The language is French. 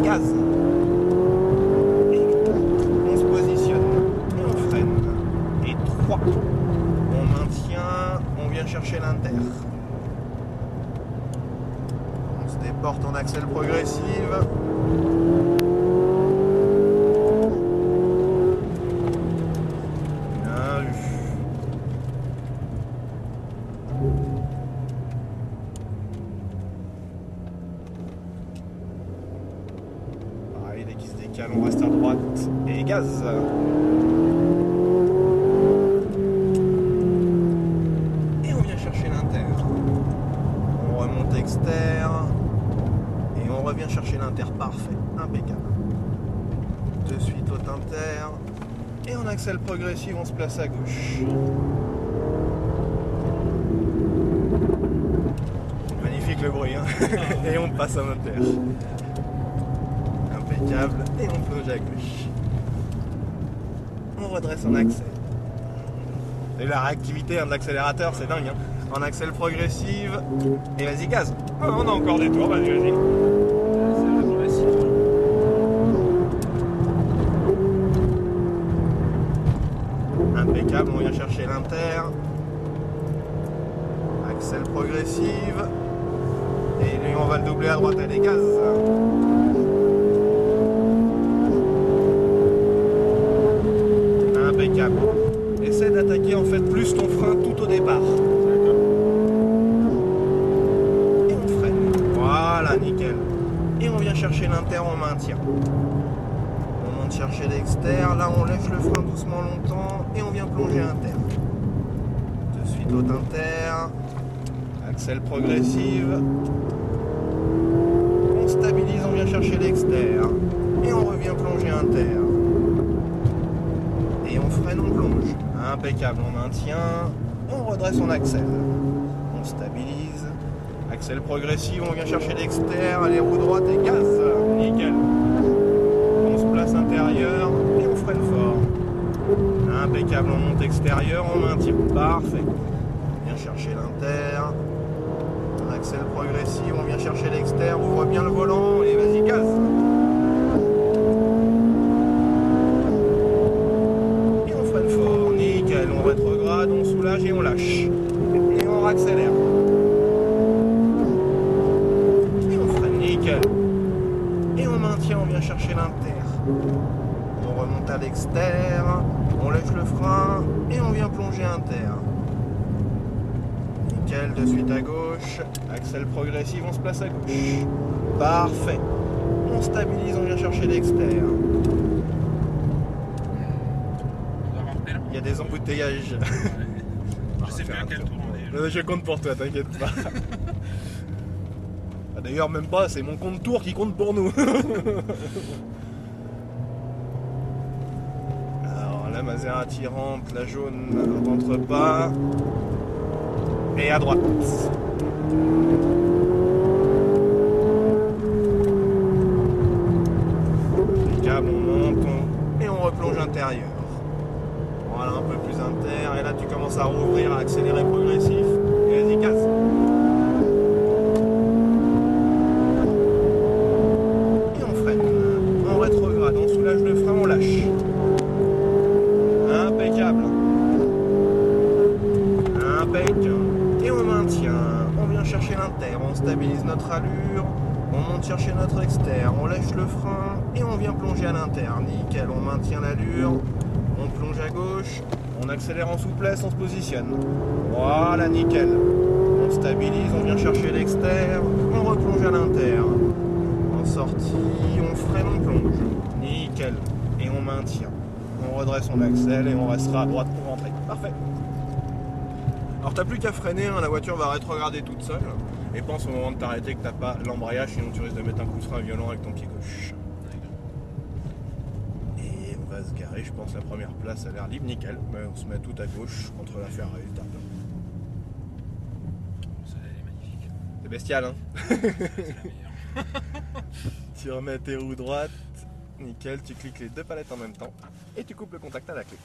gaz. Et on se positionne. Et on freine. Et 3. On maintient. On vient chercher l'inter. On se déporte en accel progressive. Dès qu'il se décale, on reste à droite et gaz. Et on vient chercher l'inter. On remonte externe et on revient chercher l'inter. Parfait, impeccable. De suite au inter et en accel progressif, on se place à gauche. Magnifique le bruit, hein. Et on passe à l'inter. Impeccable, et on plonge à gauche. On redresse en accel. Et la réactivité de l'accélérateur, c'est dingue, hein. En accel progressive, et vas-y gaz. Oh, on a encore des tours, vas-y. Impeccable, on vient chercher l'inter. Accel progressive. Et lui, on va le doubler à droite, allez gaz. Impeccable. Essaie d'attaquer en fait plus ton frein tout au départ. Et on freine. Voilà, nickel. Et on vient chercher l'inter, on maintient. On monte chercher l'externe. Là, on lèche le frein doucement longtemps et on vient plonger inter. De suite au inter. Accel progressive. On stabilise, on vient chercher l'externe. Et on revient plonger inter. Et on freine, on plonge. Impeccable, on maintient. On redresse en accel. On stabilise. Accel progressif, on vient chercher l'externe. Allez, roue droite et gaz. Nickel. On se place intérieur et on freine fort. Impeccable, on monte extérieur, on maintient. Parfait. On vient chercher l'inter. En accel progressif, on vient chercher l'externe. Ouvre bien le volant et vas-y, gaz. On rétrograde, on soulage et on lâche. Et on accélère. Et on freine, nickel. Et on maintient, on vient chercher l'inter. On remonte à l'externe, on lèche le frein et on vient plonger inter. Nickel, de suite à gauche. Accel progressif, on se place à gauche. Parfait. On stabilise, on vient chercher l'externe. Il y a des embouteillages. Je sais plus à quel tour on est. Je compte pour toi, t'inquiète pas. D'ailleurs, même pas, c'est mon compte tour qui compte pour nous. Alors, la Maserati rentre, la jaune ne rentre pas. Et à droite. Impeccable, on monte et on replonge intérieur. Voilà, un peu plus inter, et là tu commences à rouvrir, à accélérer progressif, et vas-y, gaz. Et on freine, on rétrograde, on soulage le frein, on lâche. Impeccable. Impeccable. Et on maintient, on vient chercher l'inter, on stabilise notre allure, on monte chercher notre externe, on lâche le frein, et on vient plonger à l'inter. Nickel, on maintient l'allure. On plonge à gauche, on accélère en souplesse, on se positionne. Voilà, nickel. On stabilise, on vient chercher l'externe, on replonge à l'inter. En sortie, on freine, on plonge. Nickel. Et on maintient. On redresse son accel et on restera à droite pour rentrer. Parfait. Alors t'as plus qu'à freiner, hein, la voiture va rétrograder toute seule. Et pense au moment de t'arrêter que t'as pas l'embrayage, sinon tu risques de mettre un coup de frein violent avec ton pied gauche. Se garer, je pense la première place a l'air libre, nickel. Mais on se met tout à gauche entre la Ferrari et le Tarpin. Ça est magnifique. C'est bestial, hein. C'est la meilleure. Tu remets tes roues droites, nickel, tu cliques les deux palettes en même temps et tu coupes le contact à la clé.